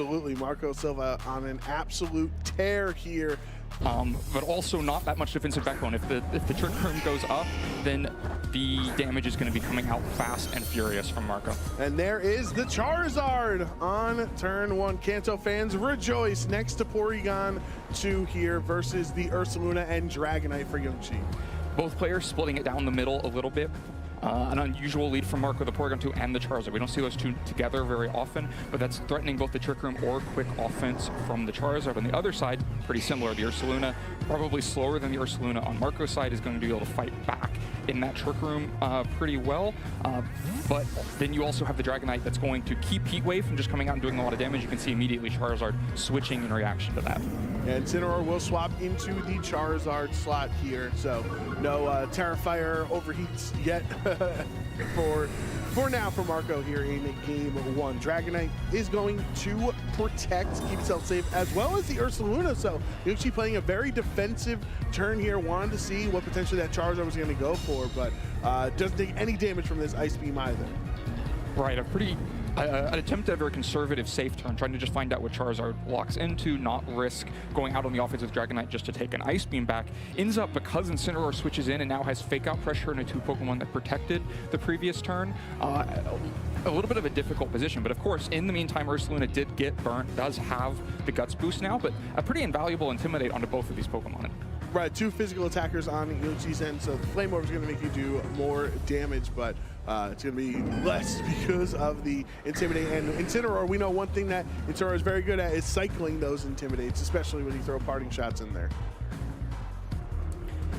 Absolutely, Marco Silva on an absolute tear here. But also not that much defensive backbone. If the Trick Room goes up, then the damage is going to be coming out fast and furious from Marco. And there is the Charizard on turn 1. Kanto fans rejoice next to Porygon 2 here versus the Ursaluna and Dragonite for Junxi. Both players splitting it down the middle a little bit. An unusual lead from Marco, the Porygon 2 and the Charizard. We don't see those two together very often, but that's threatening both the Trick Room or quick offense from the Charizard. On the other side, pretty similar. The Ursaluna, probably slower than the Ursaluna on Marco's side, is going to be able to fight back in that Trick Room pretty well. But then you also have the Dragonite that's going to keep Heat Wave from just coming out and doing a lot of damage. You can see immediately Charizard switching in reaction to that. And Incineroar will swap into the Charizard slot here, so no Terrafire overheats yet for now for Marco here in game 1. Dragonite is going to protect, keep itself safe, as well as the Ursaluna, so Junxi playing a very defensive turn here. Wanted to see what potentially that Charizard was going to go for, but doesn't take any damage from this Ice Beam either. Right, an attempt at a very conservative, safe turn, trying to just find out what Charizard locks into, not risk going out on the offense with Dragonite just to take an Ice Beam back. Ends up, because Incineroar switches in and now has Fake Out pressure into 2 Pokemon that protected the previous turn, a little bit of a difficult position. But of course, in the meantime, Ursaluna did get burnt, does have the Guts boost now, but a pretty invaluable Intimidate onto both of these Pokemon. Right, 2 physical attackers on Junxi's end, so the Flame Orb is going to make you do more damage, but it's going to be less because of the Intimidate. And Incineroar, we know one thing that Incineroar is very good at is cycling those Intimidates, especially when you throw parting shots in there.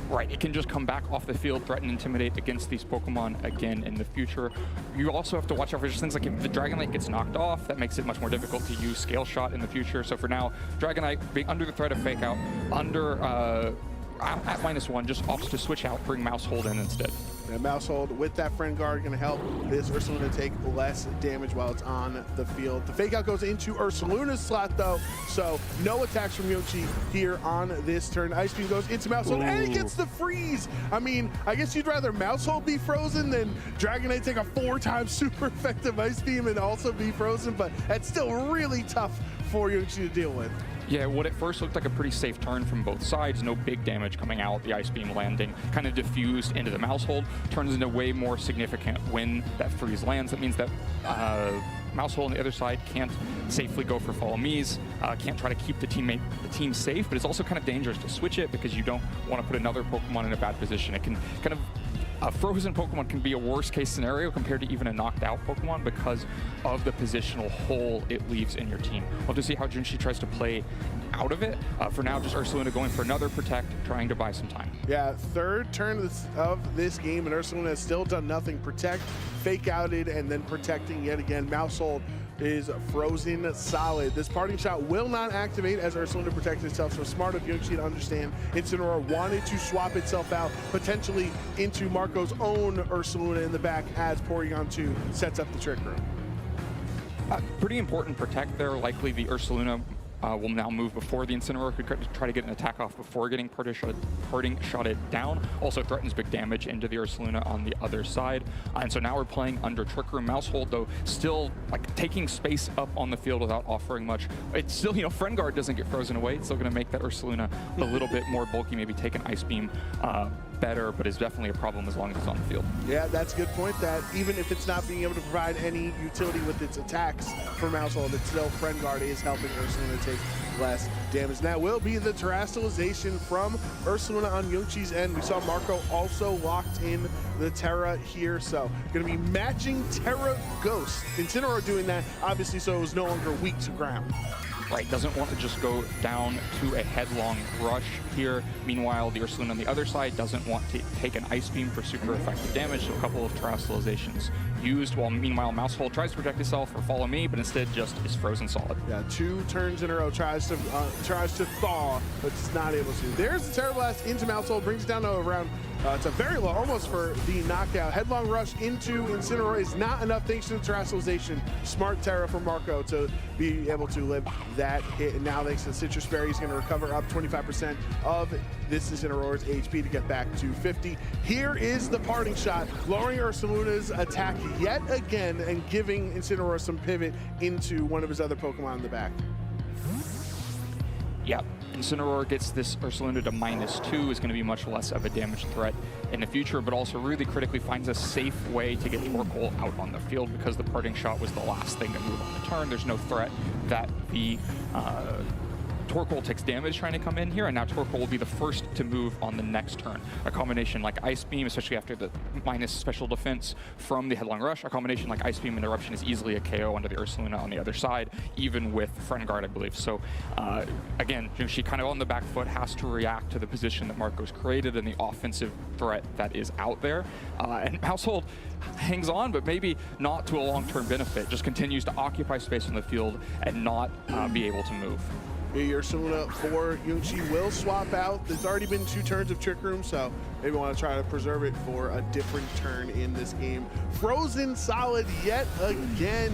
Right, it can just come back off the field, threaten, intimidate against these Pokemon again in the future. You also have to watch out for just things like if the Dragonite gets knocked off, that makes it much more difficult to use Scale Shot in the future. So for now, Dragonite being under the threat of Fake Out, at -1, just opts to switch out, bring Mouse Hold in instead. And Mouse Hold with that Friend Guard going to help this Ursaluna take less damage while it's on the field. The Fake Out goes into Ursaluna's slot though, so no attacks from Junxi here on this turn. Ice Beam goes into Mouse Hold and he gets the freeze. I mean, I guess you'd rather Mouse Hold be frozen than Dragonite take a 4-time super effective Ice Beam and also be frozen, but that's still really tough for Junxi to deal with. Yeah, what at first looked like a pretty safe turn from both sides, no big damage coming out, the Ice Beam landing, kind of diffused into the Mouse Hold, turns into way more significant when that freeze lands. That means that Mouse Hold on the other side can't safely go for Follow Me's, can't try to keep the team safe, but it's also kind of dangerous to switch it because you don't want to put another Pokemon in a bad position. It can kind of a frozen Pokemon can be a worst case scenario compared to even a knocked out Pokemon because of the positional hole it leaves in your team. We'll have to see how Junxi tries to play out of it. For now, just Ursaluna going for another Protect, trying to buy some time. Yeah, 3rd turn of this game, and Ursaluna has still done nothing. Protect, Fake Outed, and then protecting yet again. Mouse Hold is frozen solid. This parting shot will not activate as Ursaluna protects itself, so smart of Junxi to understand Incineroar wanted to swap itself out, potentially into Marco's own Ursaluna in the back as Porygon 2 sets up the Trick Room. Pretty important Protect there. Likely the Ursaluna will now move before the Incineroar could try to get an attack off before getting parting shotted down. Also threatens big damage into the Ursaluna on the other side. And so now we're playing under Trick Room. Mouse Hold, though, still like taking space up on the field without offering much. It's still, you know, Friend Guard doesn't get frozen away. It's still going to make that Ursaluna a little bit more bulky, maybe take an Ice Beam better, but is definitely a problem as long as it's on the field. Yeah, that's a good point, that even if it's not being able to provide any utility with its attacks for Mouse Hold, it's still Friend Guard is helping Ursaluna take less damage. And that will be the Terastallization from Ursaluna on Junxi's end. We saw Marco also locked in the Terra here, so going to be matching Terra Ghost. Incineroar doing that, obviously, so it was no longer weak to ground. Right, doesn't want to just go down to a headlong rush here. Meanwhile, the Ursaluna on the other side doesn't want to take an Ice Beam for super effective damage, so a couple of Terastallizations used, while meanwhile Mouse Hold tries to protect itself or Follow Me, but instead just is frozen solid. Yeah, 2 turns in a row, tries to thaw, but just not able to. There's the Terra Blast into Mouse Hold, brings it down to around It's a very low, almost for the knockout. Headlong rush into Incineroar is not enough thanks to the terrestrialization. Smart Terra for Marco to be able to live that hit. And now thanks to Citrus Berry, he's going to recover up 25% of this Incineroar's HP to get back to 50. Here is the parting shot, lowering Ursaluna's attack yet again and giving Incineroar some pivot into one of his other Pokemon in the back. Yep. Incineroar gets this Ursaluna to -2, is going to be much less of a damage threat in the future, but also really critically finds a safe way to get Torkoal out on the field because the parting shot was the last thing to move on the turn. There's no threat that the Torkoal takes damage trying to come in here, and now Torkoal will be the first to move on the next turn. A combination like Ice Beam, especially after the minus special defense from the Headlong Rush, a combination like Ice Beam and Eruption is easily a KO under the Ursaluna on the other side, even with Friend Guard, I believe. So again, Junxi kind of on the back foot has to react to the position that Marco's created and the offensive threat that is out there. And Household hangs on, but maybe not to a long-term benefit, just continues to occupy space on the field and not be able to move. Ursaluna for Junxi will swap out. There's already been 2 turns of Trick Room, so maybe want to try to preserve it for a different turn in this game. Frozen solid yet again,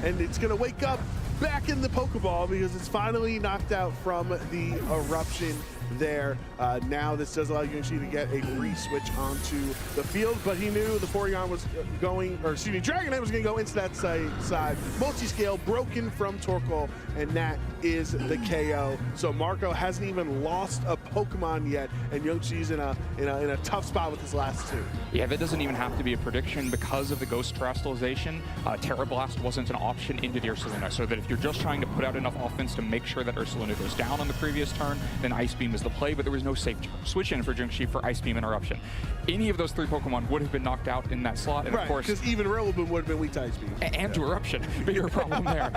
and it's going to wake up back in the Pokeball because it's finally knocked out from the Eruption there. Now this does allow Junxi to get a free switch onto the field, but he knew the Porygon was going, or excuse me, Dragonite was going to go into that side. Multi-scale broken from Torkoal, and that is the KO. So Marco hasn't even lost a Pokemon yet, and Junxi's in a tough spot with his last 2. Yeah, that doesn't even have to be a prediction because of the Ghost Terrestrialization. Terra Blast wasn't an option into the Ursaluna, so that if you're just trying to put out enough offense to make sure that Ursaluna goes down on the previous turn, then Ice Beam is the play, but there was no safe switch in for Junxi for Ice Beam and Eruption. Any of those 3 Pokemon would have been knocked out in that slot, and right, of course, because even Rillaboom would have been weak to Ice Beam. And to Eruption, bigger problem there.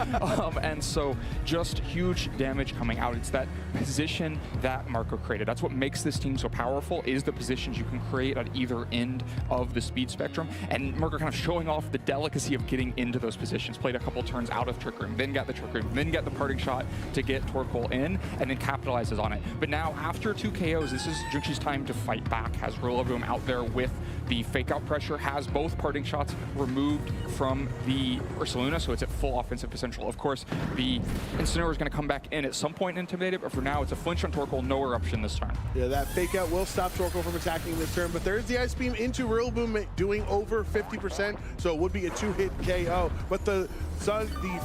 And so just huge damage coming out. It's that position that Marco created. That's what makes this team so powerful, is the positions you can create at either end of the speed spectrum. And Marco kind of showing off the delicacy of getting into those positions. Played a couple turns out of Trick Room, then got the Trick Room, then got the parting shot to get Torkoal in, and then capitalizes on it. But now, after 2 KOs, this is Junxi's time to fight back. Has Rillaboom out there with the fake out pressure, has both parting shots removed from the Ursaluna, so it's at full offensive potential. Of course, the Incineroar is going to come back in at some point and intimidate it, but for now, it's a flinch on Torkoal, no Eruption this turn. Yeah, that fake out will stop Torkoal from attacking this turn, but there's the Ice Beam into Rillaboom doing over 50%, so it would be a 2-hit KO. But the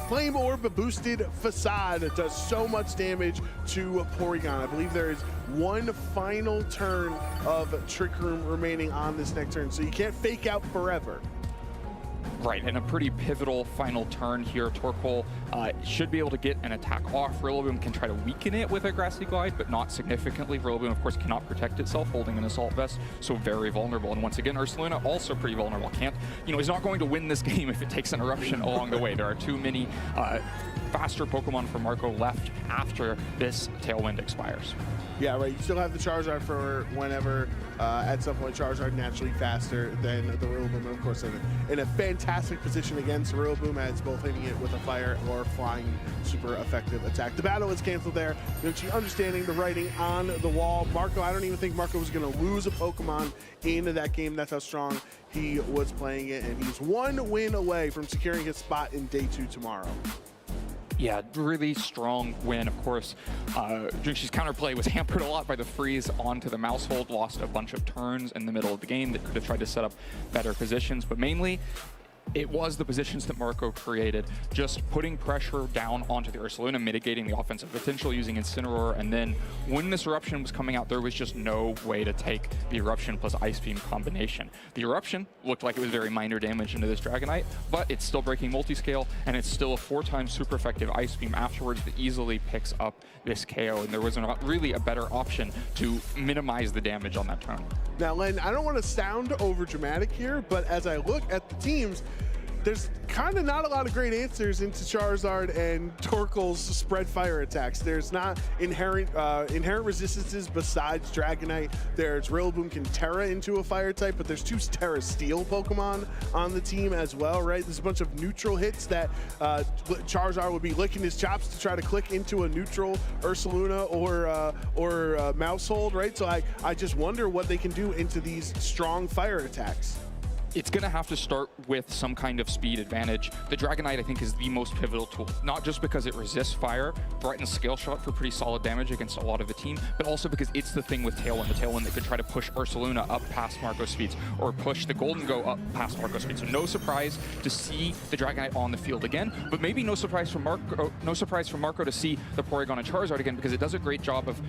Flame Orb boosted Facade does so much damage to Porygon. I believe there is 1 final turn of Trick Room remaining on this next turn, so you can't fake out forever. Right, and a pretty pivotal final turn here. Torkoal should be able to get an attack off. Rillaboom can try to weaken it with a Grassy Glide, but not significantly. Rillaboom, of course, cannot protect itself holding an Assault Vest, so very vulnerable. And once again, Ursaluna also pretty vulnerable. Is not going to win this game if it takes an Eruption along the way. There are too many faster Pokemon for Marco left after this Tailwind expires. Yeah, right. You still have the Charizard for whenever, at some point, Charizard naturally faster than the Rillaboom. And of course, in a fantastic position against Rillaboom, as both hitting it with a fire or flying super effective attack. The battle is canceled there. Junxi understanding the writing on the wall. Marco, I don't even think Marco was going to lose a Pokemon in that game. That's how strong he was playing it. And he's 1 win away from securing his spot in Day 2 tomorrow. Yeah, really strong win. Of course, Junxi's counterplay was hampered a lot by the freeze onto the Mousehold, lost a bunch of turns in the middle of the game that could have tried to set up better positions, but mainly it was the positions that Marco created, just putting pressure down onto the Ursaluna, mitigating the offensive potential using Incineroar, and then when this Eruption was coming out, there was just no way to take the Eruption plus Ice Beam combination. The Eruption looked like it was very minor damage into this Dragonite, but it's still breaking multi-scale, and it's still a 4x super effective Ice Beam afterwards that easily picks up this KO, and there was not really a better option to minimize the damage on that turn. Now, Len, I don't want to sound over dramatic here, but as I look at the teams, there's kind of not a lot of great answers into Charizard and Torkoal's spread fire attacks. There's not inherent resistances besides Dragonite. There's Rillaboom can Terra into a fire type, but there's 2 Terra Steel Pokemon on the team as well, right? There's a bunch of neutral hits that Charizard would be licking his chops to try to click into a neutral Ursaluna or Mousehold, right? So I just wonder what they can do into these strong fire attacks. It's going to have to start with some kind of speed advantage. The Dragonite, I think, is the most pivotal tool, not just because it resists fire, threatens Scale Shot for pretty solid damage against a lot of the team, but also because it's the thing with Tailwind, the Tailwind that could try to push Ursaluna up past Marco's speeds, or push the Golden Go up past Marco's speeds. So no surprise to see the Dragonite on the field again, but maybe no surprise for Marco to see the Porygon and Charizard again, because it does a great job of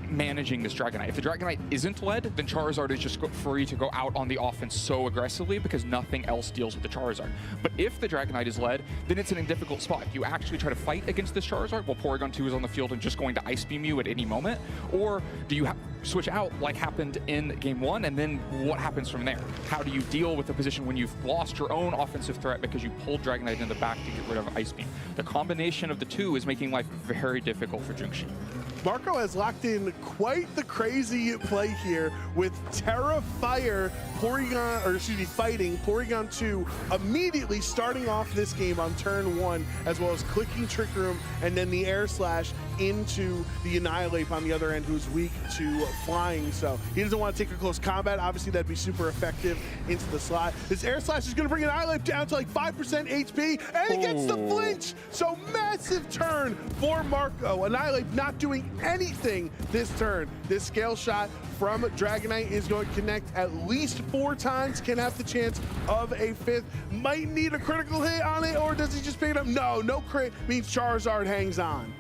managing this Dragonite. If the Dragonite isn't led, then Charizard is just free to go out on the offense so aggressively because nothing else deals with the Charizard. But if the Dragonite is led, then it's in a difficult spot. You actually try to fight against this Charizard while Porygon 2 is on the field and just going to Ice Beam you at any moment? Or do you switch out like happened in Game 1, and then what happens from there? How do you deal with a position when you've lost your own offensive threat because you pulled Dragonite in the back to get rid of Ice Beam? The combination of the two is making life very difficult for Junxi. Marco has locked in quite the crazy play here with Terra Fire Porygon, or excuse me, fighting Porygon 2 immediately starting off this game on turn 1, as well as clicking Trick Room and then the Air Slash into the Annihilate on the other end, who's weak to flying. So he doesn't want to take a close combat. Obviously, that'd be super effective into the slot. This Air Slash is going to bring Annihilate down to like 5% HP, and he gets the flinch. So massive turn for Marco. Annihilate not doing anything this turn. This Scale Shot from Dragonite is going to connect at least 4 times, can have the chance of a 5th. Might need a critical hit on it, or does he just pick it up? No crit means Charizard hangs on.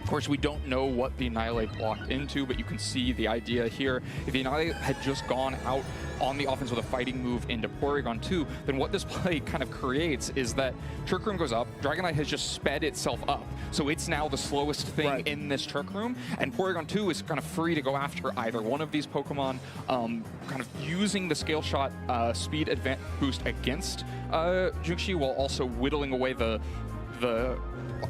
Of course, we don't know what the Annihilate blocked into, but you can see the idea here. If the Annihilate had just gone out on the offense with a fighting move into Porygon 2, then what this play kind of creates is that Trick Room goes up, Dragonite has just sped itself up, so it's now the slowest thing in this Trick Room, and Porygon 2 is kind of free to go after either one of these Pokemon, kind of using the Scale Shot speed boost against Junxi, while also whittling away the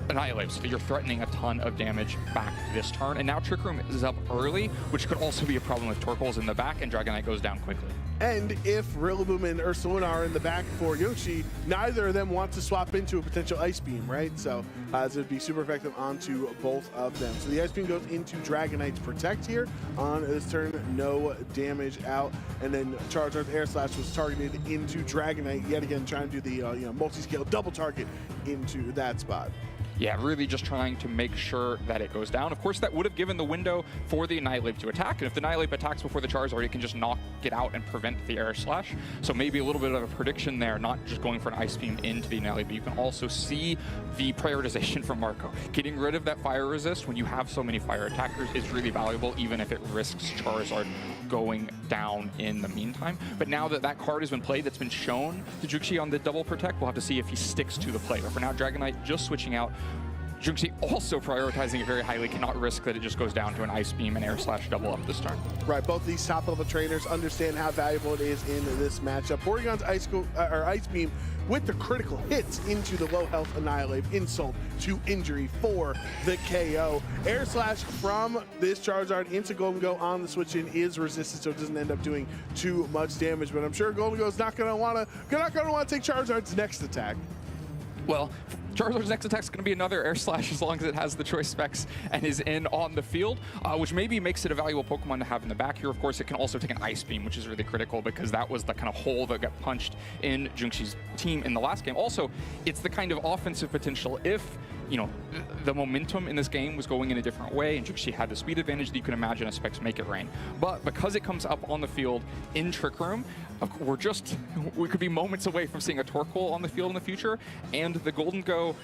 Annihilate, so you're threatening a ton of damage back this turn. And now Trick Room is up early, which could also be a problem if Torkoal's in the back and Dragonite goes down quickly. And if Rillaboom and Ursaluna are in the back for Junxi, neither of them want to swap into a potential Ice Beam, right? So it would be super effective onto both of them. So the Ice Beam goes into Dragonite's Protect here on this turn, no damage out. And then Charizard's Air Slash was targeted into Dragonite, yet again trying to do the multi-scale double target into that spot. Yeah, really just trying to make sure that it goes down. Of course, that would have given the window for the Annihilate to attack, and if the Annihilate attacks before the Charizard, it can just knock it out and prevent the Air Slash. So maybe a little bit of a prediction there, not just going for an Ice Beam into the Annihilate, but you can also see the prioritization from Marco. Getting rid of that fire resist when you have so many fire attackers is really valuable, even if it risks Charizard going down in the meantime. But now that that card has been played, that's been shown to Junxi on the double protect, we'll have to see if he sticks to the play. But for now, Dragonite just switching out. Junxi also prioritizing it very highly, cannot risk that it just goes down to an Ice Beam and Air Slash double up this turn. Right, both these top-level trainers understand how valuable it is in this matchup. Porygon's Ice Beam with the critical hits into the low health Annihilate, insult to injury for the KO. Air Slash from this Charizard into Golden Go on the switch in is resisted, so it doesn't end up doing too much damage. But I'm sure Golden Go is not going to want to take Charizard's next attack. Well, Charizard's next attack is going to be another Air Slash as long as it has the choice specs and is in on the field, which maybe makes it a valuable Pokemon to have in the back here. Of course, it can also take an Ice Beam, which is really critical because that was the kind of hole that got punched in Junxi's team in the last game. Also, it's the kind of offensive potential if, you know, the momentum in this game was going in a different way and Junxi had the speed advantage that you can imagine a Specs Make It Rain. But because it comes up on the field in Trick Room, we could be moments away from seeing a Torkoal on the field in the future, and the Golden Go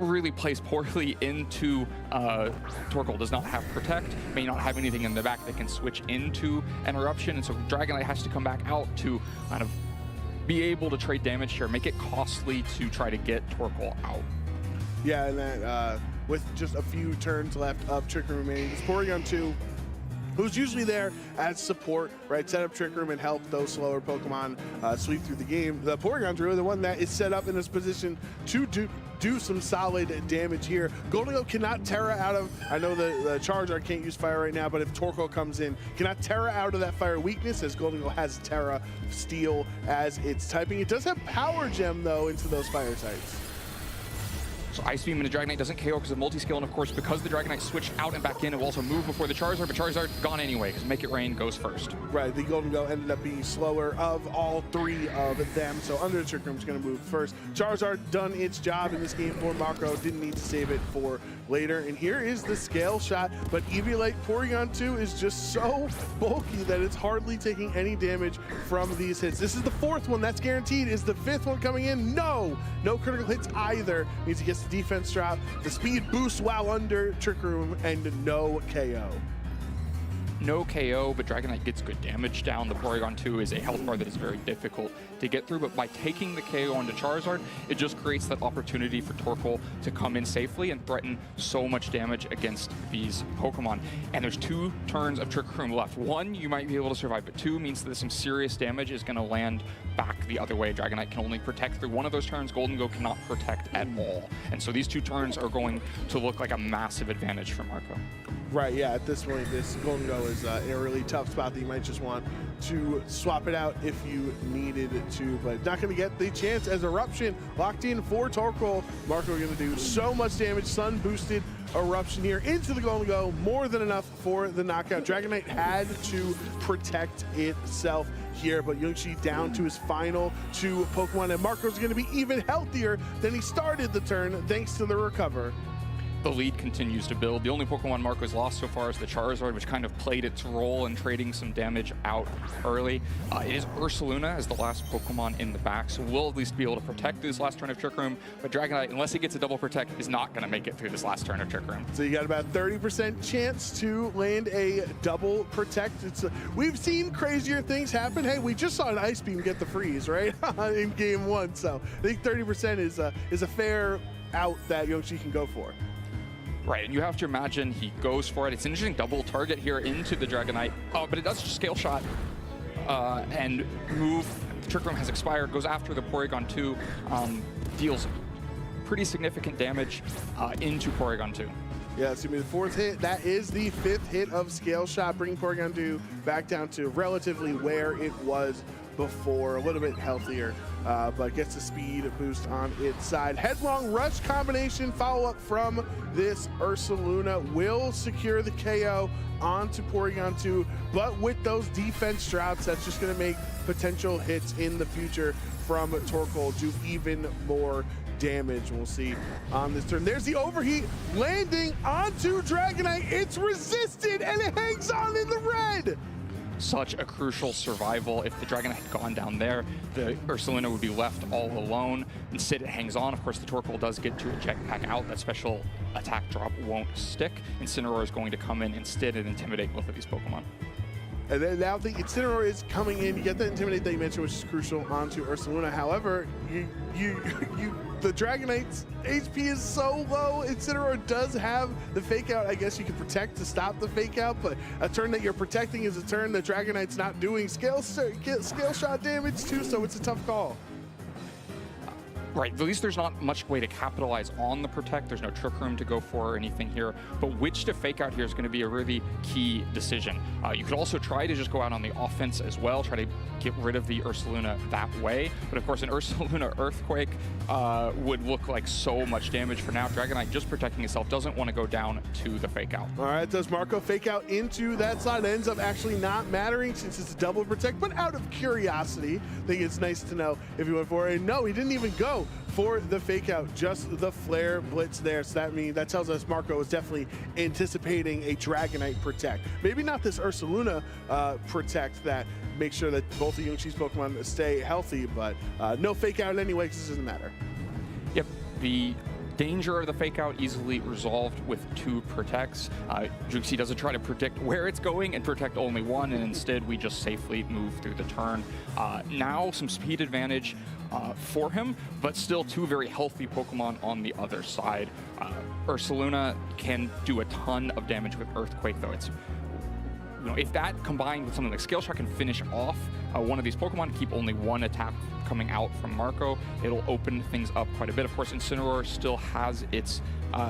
really plays poorly into Torkoal. Does not have Protect, may not have anything in the back that can switch into an Eruption, and so Dragonite has to come back out to kind of be able to trade damage here, make it costly to try to get Torkoal out. Yeah, and that with just a few turns left of Trick Room remaining, this Porygon 2 who's usually there as support, right? Set up Trick Room and help those slower Pokemon sweep through the game. The Porygon's really the one that is set up in this position to do some solid damage here. Goldengo cannot Terra out of, I know the Charizard can't use fire right now, but if Torkoal comes in, cannot Terra out of that fire weakness, as Goldengo has Terra Steel as its typing. It does have Power Gem, though, into those fire types. So Ice Beam and the Dragonite doesn't KO because of multi-skill, and of course, because the Dragonite switched out and back in, it will also move before the Charizard, but Charizard gone anyway, because Make It Rain goes first. Right, the Goldengo ended up being slower of all three of them, so Under the Trick Room is going to move first. Charizard done its job in this game for Marco, didn't need to save it for later, and here is the scale shot, but Eviolite Porygon 2 is just so bulky that it's hardly taking any damage from these hits. This is the fourth one, that's guaranteed. Is the fifth one coming in? No! No critical hits either. Means he gets the defense drop, the speed boost while under Trick Room, and no KO. No KO, but Dragonite gets good damage down. The Porygon 2 is a health bar that is very difficult to get through, but by taking the KO onto Charizard, it just creates that opportunity for Torkoal to come in safely and threaten so much damage against these Pokemon. And there's 2 turns of Trick Room left. 1, you might be able to survive, but 2 means that some serious damage is going to land back the other way. Dragonite can only protect through one of those turns. Goldengo cannot protect at all. And so these 2 turns are going to look like a massive advantage for Marco. Right, yeah, at this point, this Goldengo is in a really tough spot that you might just want to swap it out if you needed to, but not going to get the chance as Eruption locked in for Torkoal. Marco going to do so much damage. Sun boosted Eruption here into the Goldengo, more than enough for the knockout. Dragonite had to protect itself here, but Junxi down to his final 2 Pokemon, and Marco's going to be even healthier than he started the turn thanks to the recover. The lead continues to build. The only Pokemon Marco's lost so far is the Charizard, which kind of played its role in trading some damage out early. It is Ursaluna as the last Pokemon in the back, so we'll at least be able to protect this last turn of Trick Room, but Dragonite, unless he gets a double protect, is not going to make it through this last turn of Trick Room. So you got about 30% chance to land a double protect. We've seen crazier things happen. Hey, we just saw an Ice Beam get the freeze, right, in game 1, so I think 30% is a fair out that Junxi can go for. Right, and you have to imagine he goes for it. It's an interesting double target here into the Dragonite, but it does just scale shot and move. The Trick Room has expired, goes after the Porygon 2, deals pretty significant damage into Porygon 2. Yeah, it's going to be the 4th hit. That is the 5th hit of Scale Shot, bringing Porygon 2 back down to relatively where it was before, a little bit healthier, but gets the speed boost on its side. Headlong Rush combination follow-up from this Ursaluna will secure the KO onto Porygon 2, but with those defense drops, that's just going to make potential hits in the future from Torkoal do even more damage. We'll see on this turn. There's the overheat landing onto Dragonite. It's resisted and it hangs on in the red. Such a crucial survival. If the Dragonite had gone down there, the Ursaluna would be left all alone. Instead, it hangs on. Of course, the Torkoal does get to eject back out. That special attack drop won't stick. Incineroar is going to come in instead and intimidate both of these Pokemon. And then now the Incineroar is coming in. You get the Intimidate that you mentioned, which is crucial onto Ursaluna. However, the Dragonite's HP is so low. Incineroar does have the Fake Out. I guess you can protect to stop the Fake Out, but a turn that you're protecting is a turn that Dragonite's not doing scale shot damage to, so it's a tough call. Right, at least there's not much way to capitalize on the protect. There's no Trick Room to go for or anything here, but which to fake out here is going to be a really key decision. You could also try to just go out on the offense as well, try to get rid of the Ursaluna that way, but of course an Ursaluna Earthquake would look like so much damage for now. Dragonite just protecting itself, doesn't want to go down to the fake out. All right, does Marco fake out into that side? It ends up actually not mattering since it's a double protect, but out of curiosity, I think it's nice to know if he went for it. And no, he didn't even go for the fake out, just the flare blitz there. So that tells us Marco is definitely anticipating a Dragonite protect. Maybe not this Ursaluna protect that makes sure that both of Junxi's Pokemon stay healthy, but no fake out anyway because it doesn't matter. Yep, the danger of the fake out easily resolved with 2 protects. Junxi doesn't try to predict where it's going and protect only one, and instead we just safely move through the turn. Now some speed advantage for him, but still 2 very healthy Pokemon on the other side. Ursaluna can do a ton of damage with Earthquake, though. It's if that combined with something like Scale Shot can finish off one of these Pokemon, keep only one attack coming out from Marco, it'll open things up quite a bit. Of course, Incineroar still has its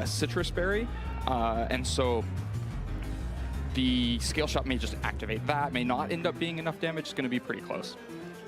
Citrus Berry, and so the Scale Shot may just activate that, may not end up being enough damage. It's going to be pretty close.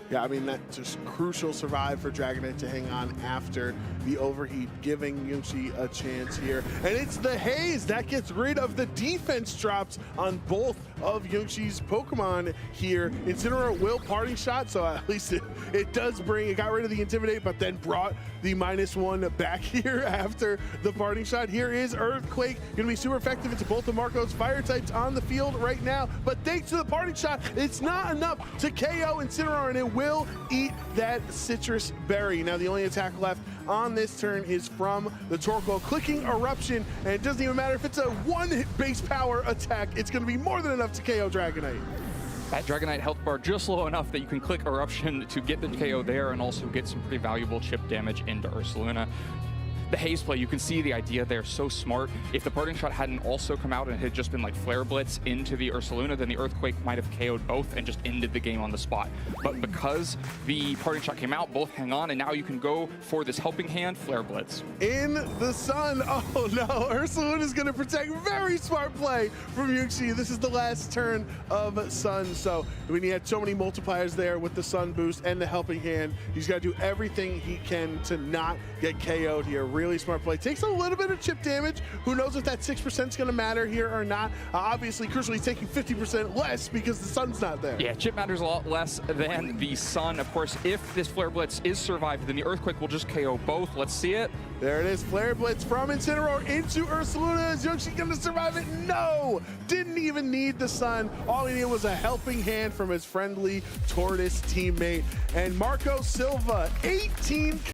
Yeah, I mean, that's just crucial survive for Dragonite to hang on after the overheat, giving Junxi a chance here. And it's the Haze that gets rid of the defense drops on both of Junxi's Pokemon here. Incineroar will Parting Shot, so at least it does bring, it got rid of the Intimidate, but then brought the -1 back here after the Parting Shot. Here is Earthquake, gonna be super effective into both of Marco's fire types on the field right now, but thanks to the Parting Shot, it's not enough to KO Incineroar, and it will eat that Citrus Berry. Now the only attack left on this turn is from the Torkoal, clicking Eruption, and it doesn't even matter if it's a 1 base power attack, it's gonna be more than enough to KO Dragonite. That Dragonite health bar just low enough that you can click Eruption to get the KO there and also get some pretty valuable chip damage into Ursaluna. The Haze play, you can see the idea there, so smart. If the Parting Shot hadn't also come out and it had just been like Flare Blitz into the Ursaluna, then the Earthquake might have KO'd both and just ended the game on the spot. But because the Parting Shot came out, both hang on, and now you can go for this Helping Hand, Flare Blitz. In the sun, oh no, Ursaluna is gonna protect. Very smart play from Junxi. This is the last turn of Sun, so when he had so many multipliers there with the Sun boost and the Helping Hand, he's gotta do everything he can to not get KO'd here. Really smart play. Takes a little bit of chip damage. Who knows if that 6% is going to matter here or not. Obviously, crucially, he's taking 50% less because the Sun's not there. Yeah, chip matters a lot less than the Sun. Of course, if this Flare Blitz is survived, then the Earthquake will just KO both. Let's see it. There it is. Flare Blitz from Incineroar into Ursaluna. Is Junxi going to survive it? No! Didn't even need the Sun. All he needed was a Helping Hand from his friendly Tortoise teammate. And Marco Silva, 18